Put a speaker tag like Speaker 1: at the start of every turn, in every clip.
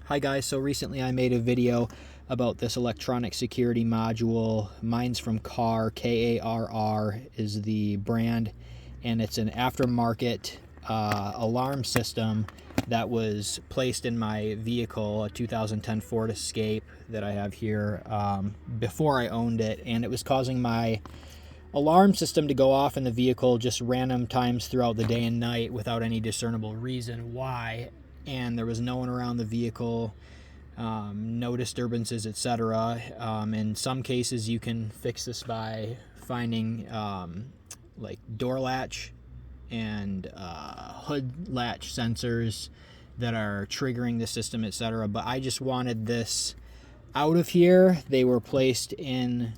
Speaker 1: Hi guys, so recently I made a video about this electronic security module. Mine's from KARR, KARR is the brand, and it's an aftermarket alarm system that was placed in my vehicle, a 2010 Ford Escape that I have here, before I owned it, and it was causing my alarm system to go off in the vehicle just random times throughout the day and night without any discernible reason why. And there was no one around the vehicle, no disturbances, etc. In some cases you can fix this by finding like door latch and hood latch sensors that are triggering the system, etc. But I just wanted this out of here. They were placed in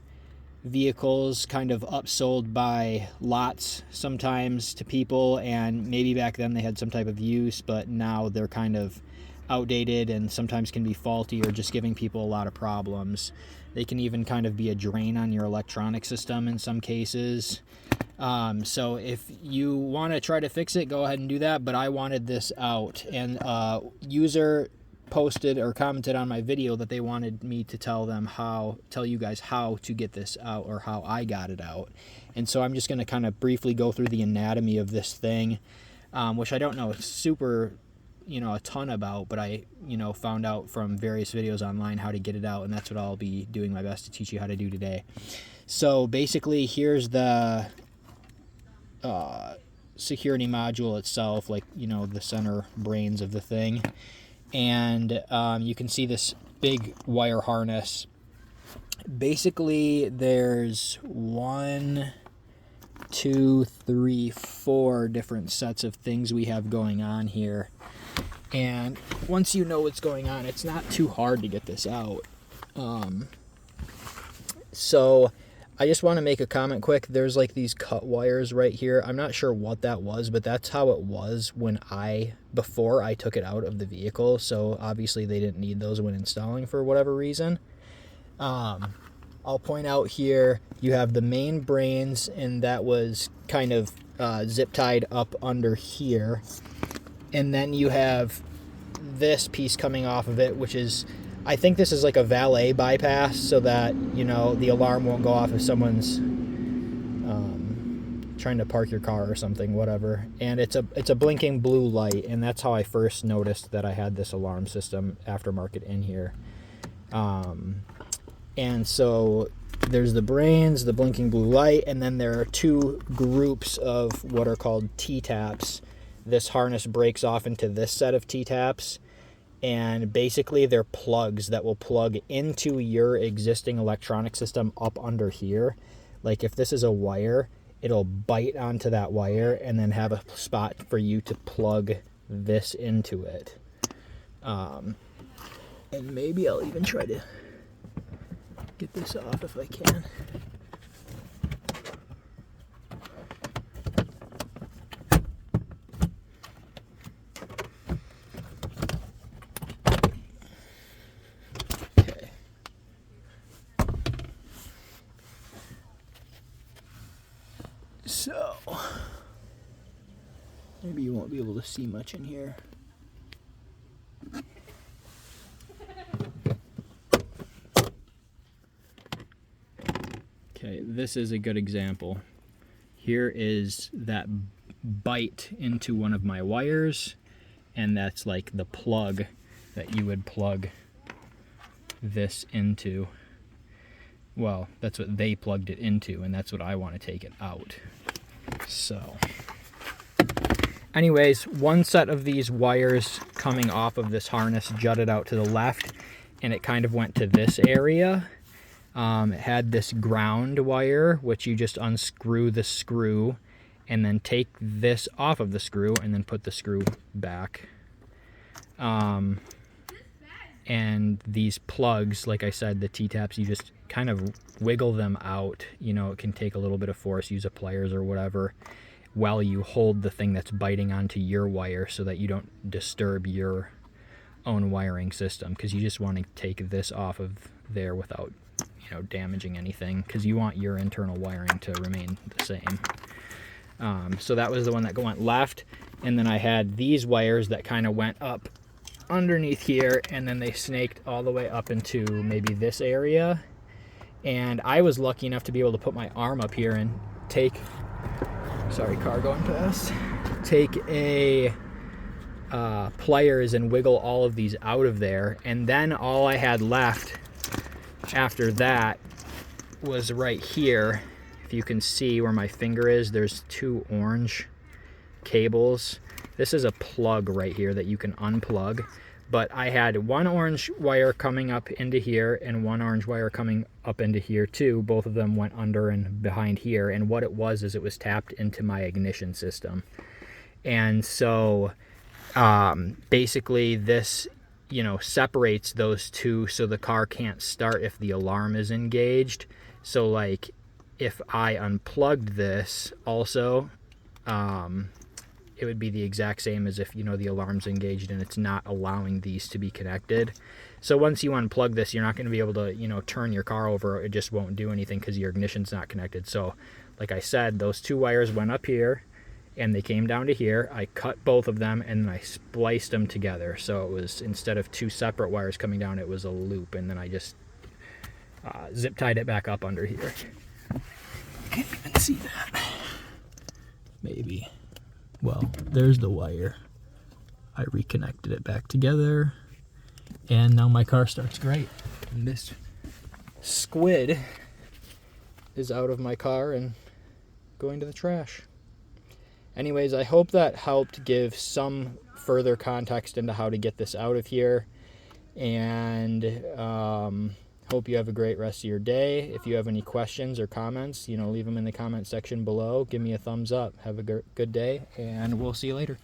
Speaker 1: vehicles, kind of upsold by lots sometimes to people, and maybe back then they had some type of use, but now they're kind of outdated and sometimes can be faulty or just giving people a lot of problems. They can even kind of be a drain on your electronic system in some cases. So if you want to try to fix it, go ahead and do that, but I wanted this out. And user posted or commented on my video that they wanted me to tell you guys how to get this out, or how I got it out. And so I'm just going to kind of briefly go through the anatomy of this thing, which I don't know super a ton about, but I found out from various videos online how to get it out, and that's what I'll be doing my best to teach you how to do today. So basically, here's the security module itself, like the center brains of the thing. And you can see this big wire harness. Basically, there's 1, 2, 3, 4 different sets of things we have going on here. And once you know what's going on, it's not too hard to get this out. So I just want to make a comment quick. There's like these cut wires right here. I'm not sure what that was, but that's how it was before I took it out of the vehicle. So obviously they didn't need those when installing for whatever reason. I'll point out here, you have the main brains, and that was kind of zip tied up under here. And then you have this piece coming off of it, which is, I think this is like a valet bypass, so that the alarm won't go off if someone's trying to park your car or something, whatever. And it's a blinking blue light, and that's how I first noticed that I had this alarm system aftermarket in here. And so there's the brains, the blinking blue light, and then there are 2 groups of what are called T-taps. This harness breaks off into this set of T-taps, and basically they're plugs that will plug into your existing electronic system up under here. Like if this is a wire, it'll bite onto that wire and then have a spot for you to plug this into it. And maybe I'll even try to get this off if I can. So, maybe you won't be able to see much in here. Okay, this is a good example. Here is that bite into one of my wires, and that's like the plug that you would plug this into. Well, that's what they plugged it into, and that's what I want to take it out. So, anyways, one set of these wires coming off of this harness jutted out to the left, and it kind of went to this area. It had this ground wire, which you just unscrew the screw, and then take this off of the screw, and then put the screw back. And these plugs, like I said, the T-taps, you just kind of wiggle them out. It can take a little bit of force, use a pliers or whatever, while you hold the thing that's biting onto your wire so that you don't disturb your own wiring system, because you just want to take this off of there without damaging anything, because you want your internal wiring to remain the same. So that was the one that went left, and then I had these wires that kind of went up underneath here, and then they snaked all the way up into maybe this area. And I was lucky enough to be able to put my arm up here and take, sorry, car going past, take a pliers and wiggle all of these out of there. And then all I had left after that was right here. If you can see where my finger is, there's 2 orange cables. This is a plug right here that you can unplug, but I had 1 orange wire coming up into here and 1 orange wire coming up into here too. Both of them went under and behind here, and what it was is it was tapped into my ignition system. And so basically this, you know, separates those two so the car can't start if the alarm is engaged. So like if I unplugged this also, it would be the exact same as if, you know, the alarm's engaged and it's not allowing these to be connected. So once you unplug this, you're not going to be able to, you know, turn your car over. It just won't do anything because your ignition's not connected. So like I said, those 2 wires went up here and they came down to here. I cut both of them and then I spliced them together. So it was, instead of 2 separate wires coming down, it was a loop. And then I just zip tied it back up under here. Can't even see that. Maybe. Well, there's the wire. I reconnected it back together, and now my car starts great. And this squid is out of my car and going to the trash. Anyways, I hope that helped give some further context into how to get this out of here, and hope you have a great rest of your day. If you have any questions or comments, you know, leave them in the comment section below. Give me a thumbs up. Have a good day, and we'll see you later.